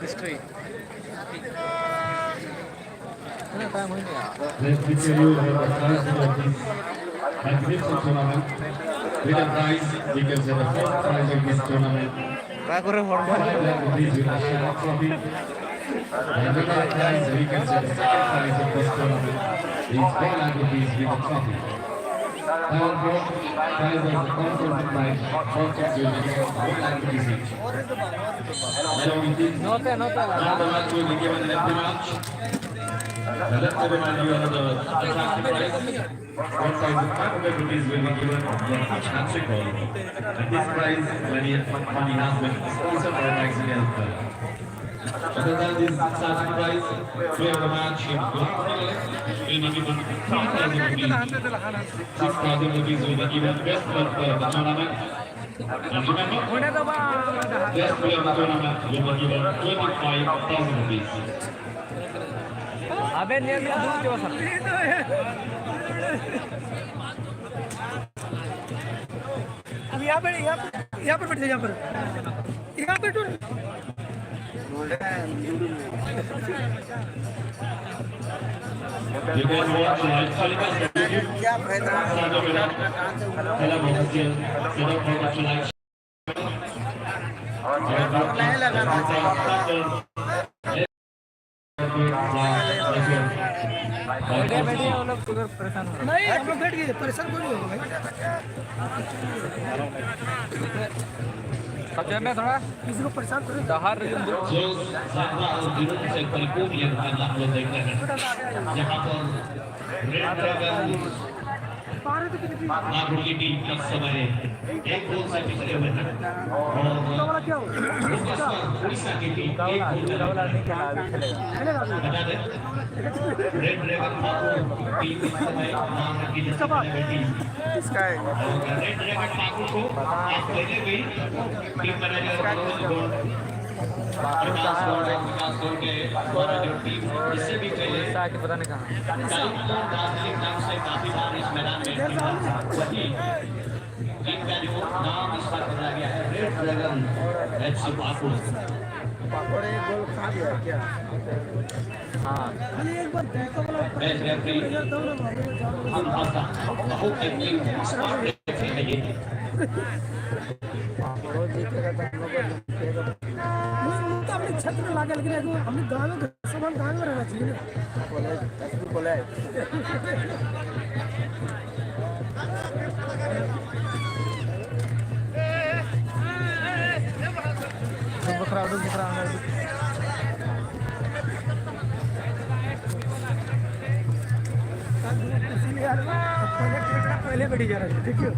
History. Let's prepare you for the first of this magnificent tournament. With a prize, we can say the first prize of this tournament. 5 lakh rupees with a share trophy. And with our prize, we can say the second prize of this tournament is 4 lakh rupees with a trophy. Our fourth prize was the consolation prize, both will be 1 lakh rupees each. Along with this, now the match will be given in every match. Let me remind you of the attractive prize. One prize of 500 rupees will be given for each hat-trick goal. And this prize money has been sponsored by Maxi Health. Other than this starting prize, player of the match in black will be given 3,000 rupees. 6,000 rupees will be given best player of the tournament. And remember, best player of the tournament will be given 25,000 rupees. अबे near में दूर क्यों sir अब यहाँ पर बैठे यहाँ पर बैठो You can watch live telecast on YouTube. Hello, official. Set up for the live. नहीं हम लोग बैठ गए परेशान कोई नहीं होगा भाई में थोड़ा किसी को परेशान करो दहार यहाँ पर नागपुर की टीम का समय एक गोल से पिछड़े हुए हैं और उड़ीसा की टीम एक गोल बता दें रेड ड्रैगन ठाकुर टीम इस समय नाम की टीम रेड ड्रैगन ठाकुर को आप पहले भी टीम मैनेजर विकास गौड़ के द्वारा जो टीम इससे भी पहले पता नहीं कहाँ दार्जिलिंग नाम से काफी बार इस मैदान में वही टीम का जो नाम इस बार बदला गया है रेड ड्रैगन एफसी पाकुड़ गोल खा गया क्या हाँ एक बार देखो हम भाषा बहुत एक स्मार्ट है ये अपने छत में लागल के हमने गाँव में सामान गाँव में रहना चाहिए ना बोले पहले बैठी जा रहा है ठीक है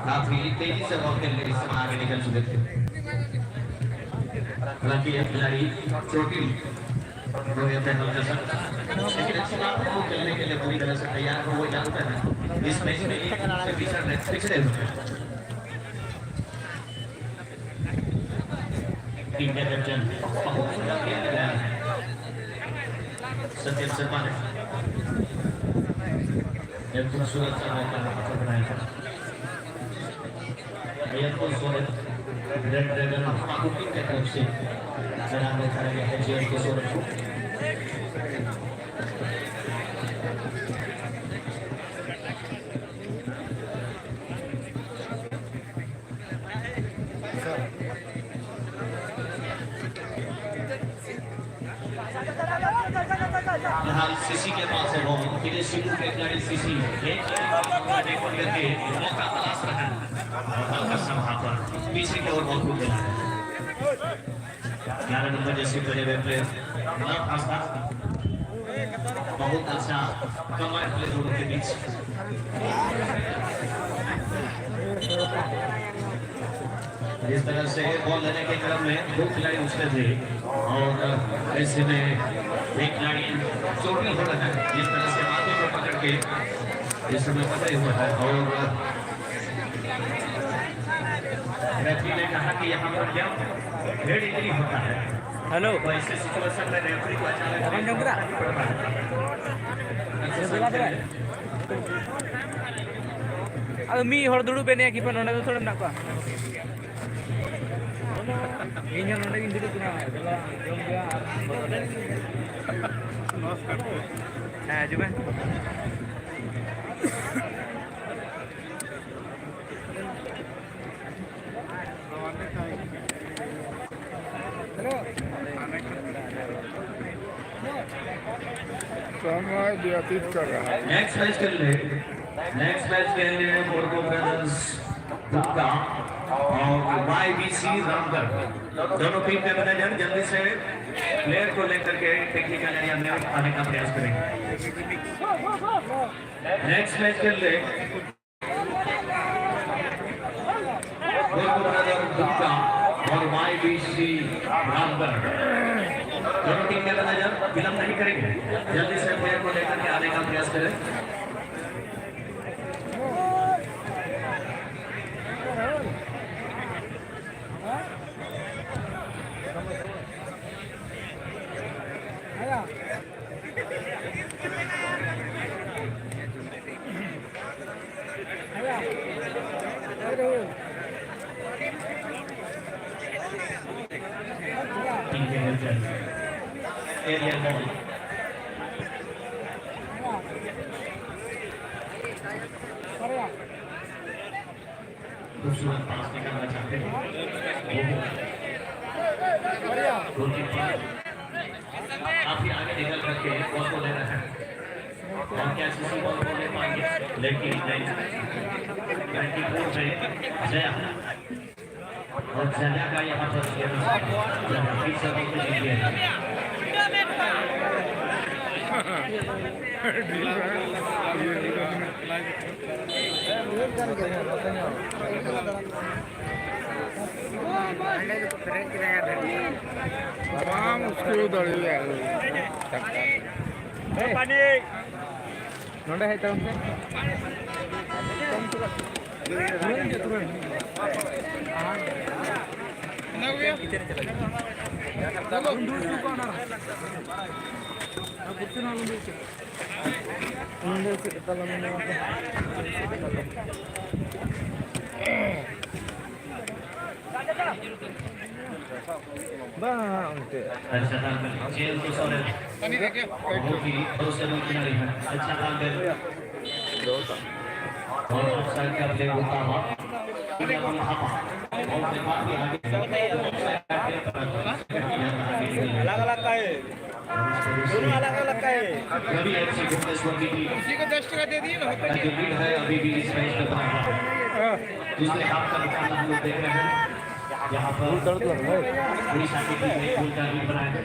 काफी तेजी से बॉल खेलने इस समय आगे निकल चुके थे हालांकि यह खिलाड़ी चोटी लेकिन अच्छी बात है वो खेलने के लिए पूरी तरह से तैयार हो वो जानते हैं इस मैच में पिछड़े हुए टीम के कैप्टन बहुत सुंदर खेल रहा है सत्यम शर्मा ने एक खूबसूरत सा मौका बनाया रेड ड्रैगन ठाकुर की तरफ से मैदान में खड़ा है जेएल किशोर को फिलहाल सीसी के पास है बॉल फिनिशिंग के खिलाड़ी सीसी एक करके मौका तलाश रहा है और वहां पर पीछे की ओर बॉल कूद गया 11 नंबर जैसे बड़े हुए प्लेयर बहुत अच्छा कमाल प्ले दोनों के बीच इस तरह से बॉल लेने के क्रम में दो खिलाड़ी उछले थे और ऐसे में एक खिलाड़ी चोटी हो रहा है जिस तरह से माथे को पकड़ के इस समय पकड़े हुआ है और रेफरी ने कहा कि यहाँ पर जब हेड इंजरी होता है हेलो ऐसे सिचुएशन में रेफरी को अचानक अब मी हर दुड़ू पे नहीं कीपर नोने तो थोड़ा ना का ᱤᱧ ᱦᱚᱸ ᱱᱚᱰᱮ ᱜᱤᱧ ᱫᱩᱲᱩᱵ ᱠᱟᱱᱟ ᱪᱟᱞᱟᱜ ᱡᱚᱢ ᱜᱮᱭᱟ ᱦᱮᱸ ᱦᱤᱡᱩᱜ ᱢᱮ समय व्यतीत कर रहा है नेक्स्ट मैच के लिए मोरको ब्रदर्स दुक्का और YBC रामगढ़ दोनों टीम के मैनेजर जल्दी से प्लेयर को लेकर के टेक्निकल एरिया में आने का प्रयास करेंगे नेक्स्ट मैच के लिए मोरको ब्रदर्स दुक्का और YBC रामगढ़ दोनों टीम के मैनेजर विलंब नहीं करेंगे जल्दी से प्लेयर को लेकर के आने का प्रयास करें एरिया बॉल खूबसूरत पास निकालना चाहते हैं काफी आगे निकल करके बॉल को ले रहे हैं और क्या किसी बॉल को ले पाएंगे लेकिन 94 में जया और जया का यहाँ पर तमाम उसके उधर नोंडे है तरफ जेल को सौरे दूसरे किनारे है अच्छा काम कर और अफसर का प्ले होता है अलग-अलग का है दोनों अलग-अलग का है कभी ऐसी भुवनेश्वर की उसी को 10 टका दे दिए ना जो लीड है अभी भी इस मैच में बना हुआ है दूसरे हाफ का मुकाबला हम लोग देख रहे हैं यहाँ पर उड़ीसा की टीम ने गोल का लीड बनाया है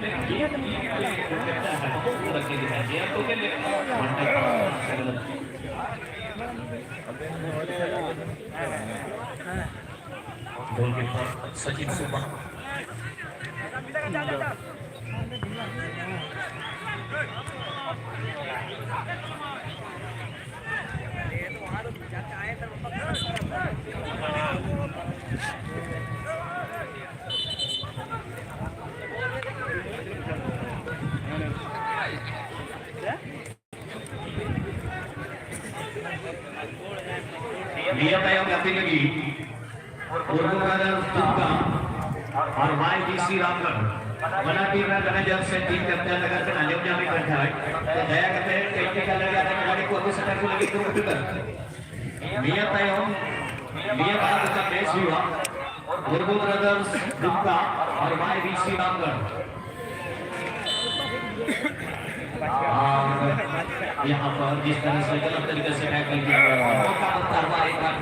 गोलकीपर सचिन सुब्बा लिया तय करने लगी और YBC रामगढ़ बना टीम मैनेजर से टीम कैप्टन अगर से नाले में बैठा है तो दया करते हैं टेक्निकल लगा के गाड़ी को तो सटर को लगी तो कर मियां तायों मियां बात का मैच हुआ मुर्गो ब्रदर्स दुक्का और वाई बीसी रामगढ़ यहाँ पर जिस तरह से गलत तरीके से टैकल किया मौका तरवा एक बार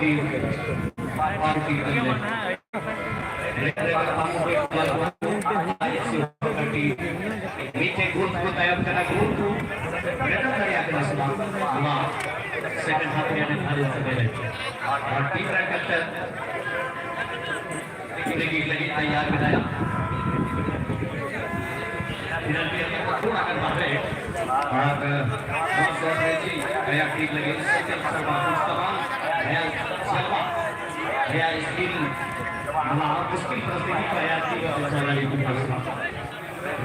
पार्टी कर ले मीठे ग्रुप को तैयार करना ग्रुप को बेटा तैयार करना सुना सेकंड हाफ में आने से पहले और टीम का कैप्टन लगी तैयार बनाया फिलहाल थोड़ा कर बाहर और बहुत जी तैयार टीम लगी सेकंड सर्वा मुस्तफा या स्किल मुश्किल परिस्थिति तैयार की चल रही है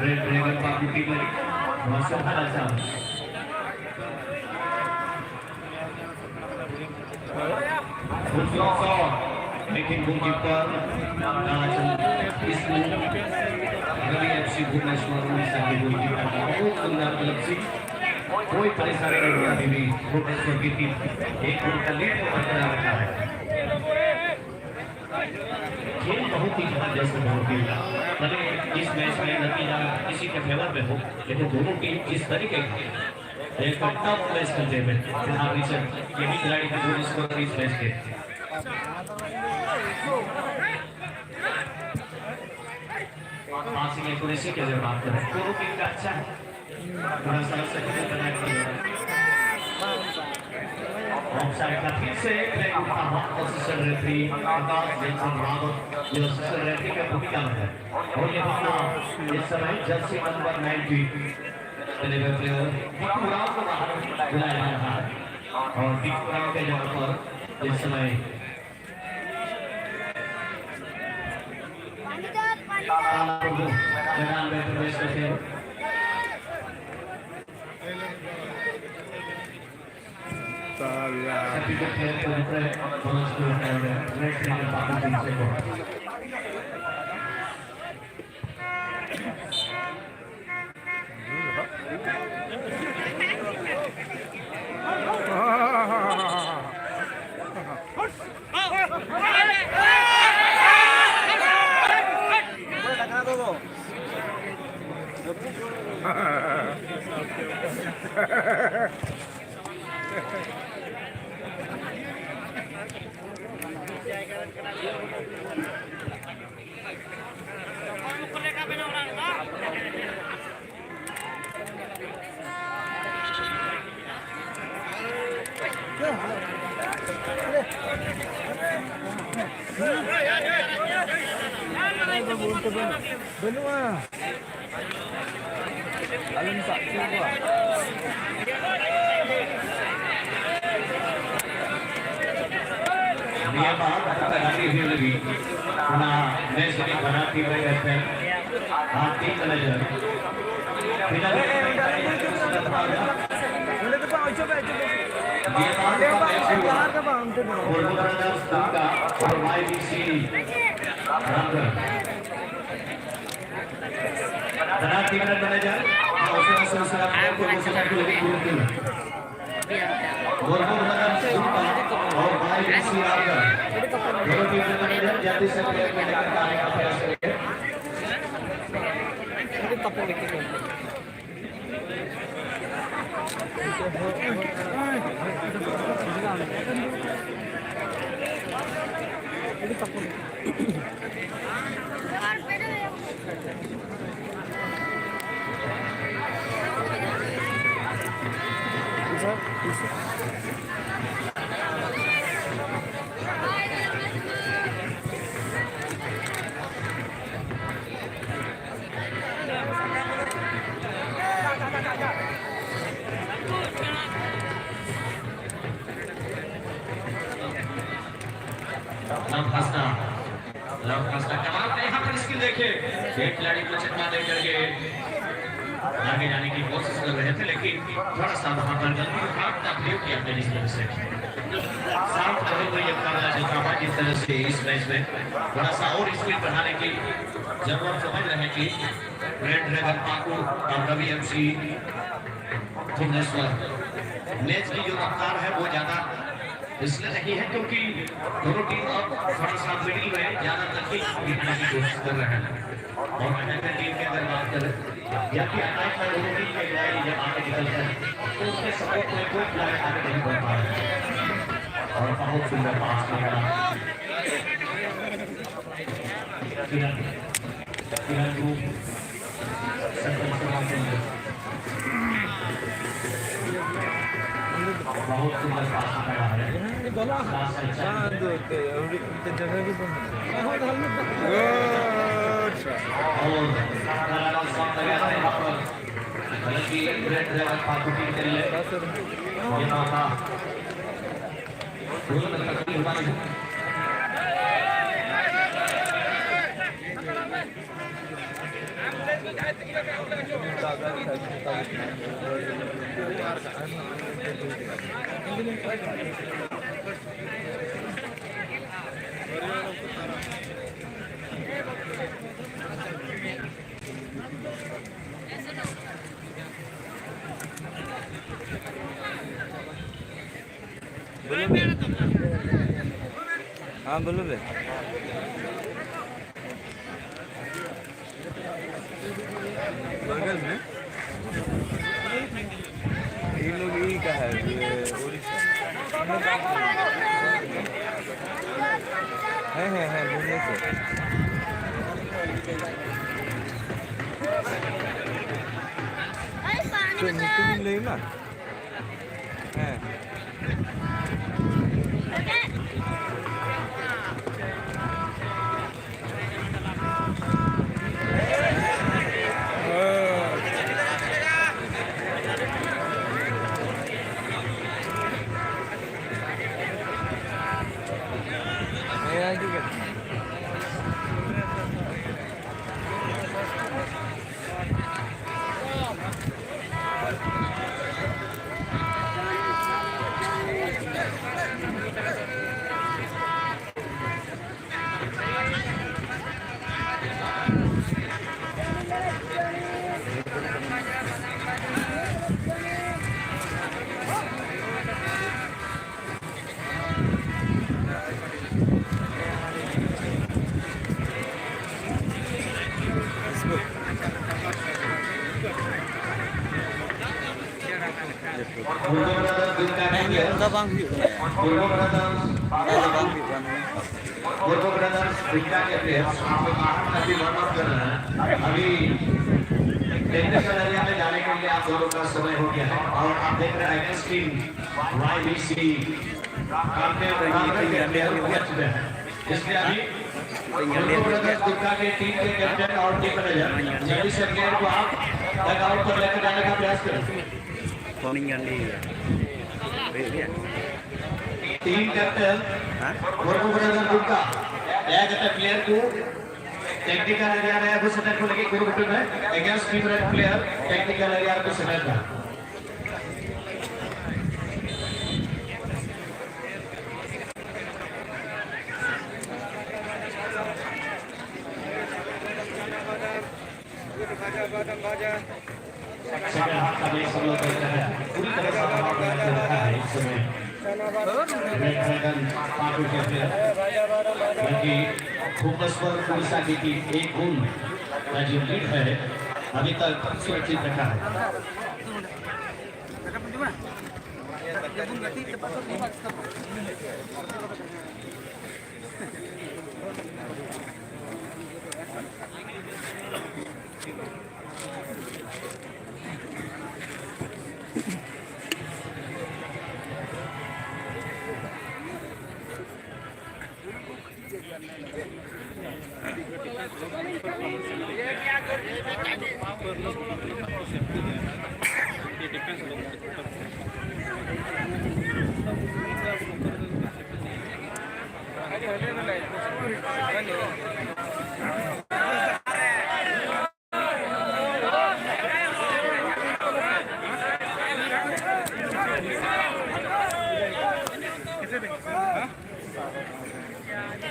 रेड ड्रैगन पार्टी टीम लगी बहुत अच्छा लेकिन गोलकीपर इसमें रवि एफसी भुवनेश्वर में सारे गोलकीपर बहुत सुंदर क्लब से कोई परेशानी नहीं हुई अभी भी भुवनेश्वर की टीम एक गोल का लीड बरकरार रखा है खेल बहुत ही जबरदस्त बहुत ही भले इस मैच में नतीजा किसी के फेवर में हो लेकिन दोनों टीम जिस तरीके एक टफ मैच खेलते हैं यही खिलाड़ी का जो स्कोर इस मैच के पासिंग एक्यूरेसी की अगर बात करें दोनों टीम का अच्छा है थोड़ा सा सक्रिय बनाए ऑफसाइड का फिर से प्ले उठा हुआ असिस्टेंट रेफरी आकाश जेसन रावत जो असिस्टेंट रेफरी का भूमिका में है और ये बच्चा इस समय Jersey number 90 player Deepu Rao को बाहर बुलाया जा रहा है और दीपू राव के जगह पर इस समय मैदान में प्रवेश करते हैं आगे जाने की कोशिश कर रहे थे लेकिन थोड़ा सा वहां पर गलती तकलीफ किया अपने डिसीजन से साफ तौर पर ये मुकाबला जो था जिस तरह से इस मैच में थोड़ा सा और स्पीड बढ़ाने की जब आप समझ रहे हैं कि रेड ड्रैगन पाकू और रवि एमसी भुवनेश्वर मैच की जो रफ्तार है वो ज्यादा इसलिए नहीं है क्योंकि दोनों टीम अब थोड़ा सा मिडिल में ज्यादा तकनीक दिखाने की कोशिश कर रहे हैं और अटैकर टीम की अगर बात करें या कि अटैक में दोनों टीम के खिलाड़ी जब आगे निकलते हैं तो उसके सपोर्ट में कोई खिलाड़ी आगे नहीं बढ़ पा रहे हैं और बहुत सुंदर पास किया किरण को बहुत सुंदर पास किया है और हालांकि रेड ड्रैगन पाकू टीम के लिए ये मौका तकलीफ हुआ नहीं हाँ बोलो बे बगल में ये लोग यही का है है भुवनेश्वर तो नीतू भी ले ना है अभी टेक्निकल एरिया में जाने के लिए आप दोनों का समय हो गया है और आप देख रहे हैं टीम YBC इसलिए अभी के टीम के कैप्टन और टीम मैनेजर जल्दी से प्लेयर को आप डगआउट पर लेकर जाने का प्रयास करें टीम कैप्टन गुप्ता प्लेयर को टेक्निकल एरिया में घुस सकते को लेके गुरुकुल में against favourite player technical area में घुस सकता पूरी तरह से इस समय बल्कि भुवनेश्वर उड़ीसा की टीम एक गुण का जो लीड है अभी तक सुरक्षित रखा है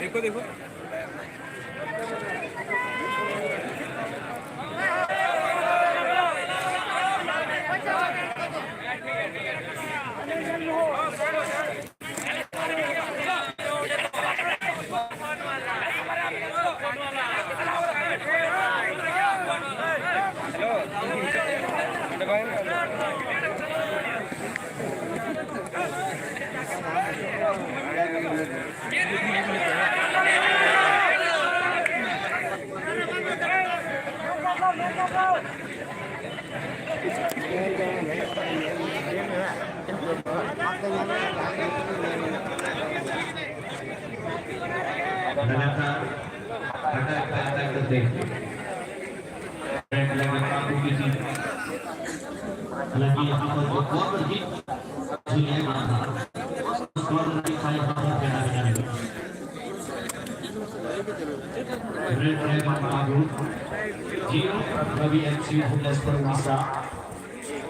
देखो देखो लगातार अटैक करते हालांकि यहाँ पर जो कॉर्नर किक झूलिया गया था उस कॉर्नर किक का यहाँ पर खेला जाएगा red dragon बागू 0 Ravi FC Bhubaneswar Orissa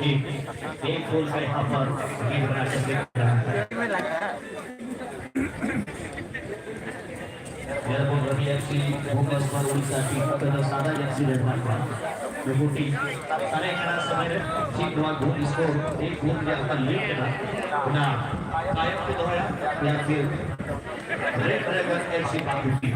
एक गोल का यहाँ पर लीड बना कर देख रहा है रवि एफसी भुवनेश्वर उड़ीसा की तरफ सादा एक्सीडेंट हुआ Rebuti, karena karena sebenarnya si dua gol skor, gol dia akan lead kan. Nah, kayak itu ya, yang di Red Dragon FC Pakuti.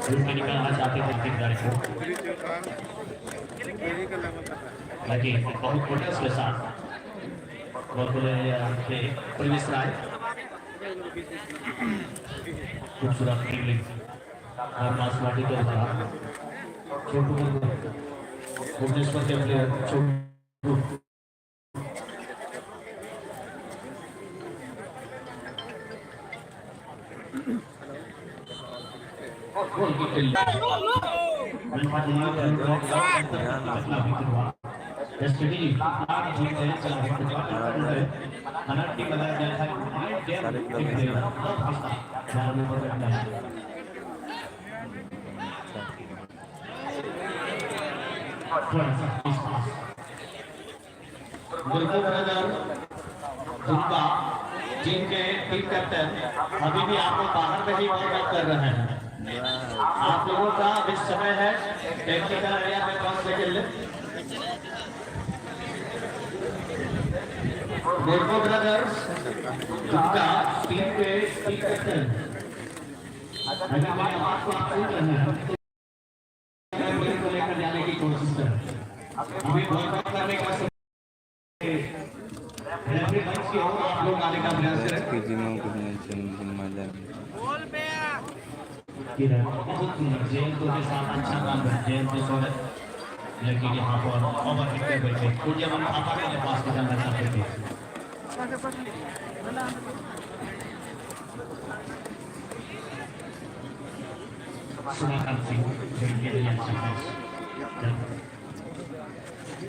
Belum dikenal saat itu dari itu. Lagi बहुत protest के साथ बहुत बड़े आपके police राय खूबसूरत fielding और मासवाड़ी के ऊपर छोटू भुवनेश्वर के player Chhotu gol kick yesterday our team is another team that has team के टीम कैप्टन अभी भी आप लोग बाहर में ही वर्कआउट कर रहे हैं आप लोगों का इस समय है टेक्निकल एरिया में 5 सेकंड बोर्गो ब्रदर्स उनका टीम के टीम कैप्टन अभी मैं आपको पूछ रहा हूं टीम को लेकर जाने की कोशिश कर अभी वर्कआउट करने का रेफरी बेंच की ओर आप लोग आने का प्रयास करें जेल तो के साथ अच्छा काम है जेल तो सोने लेकिन यहाँ पर ओवर हिट पे बैठे कुछ जब हम आपा के पास को जाना चाहते थे सुनाकर सिंह जिनके लिए अच्छा है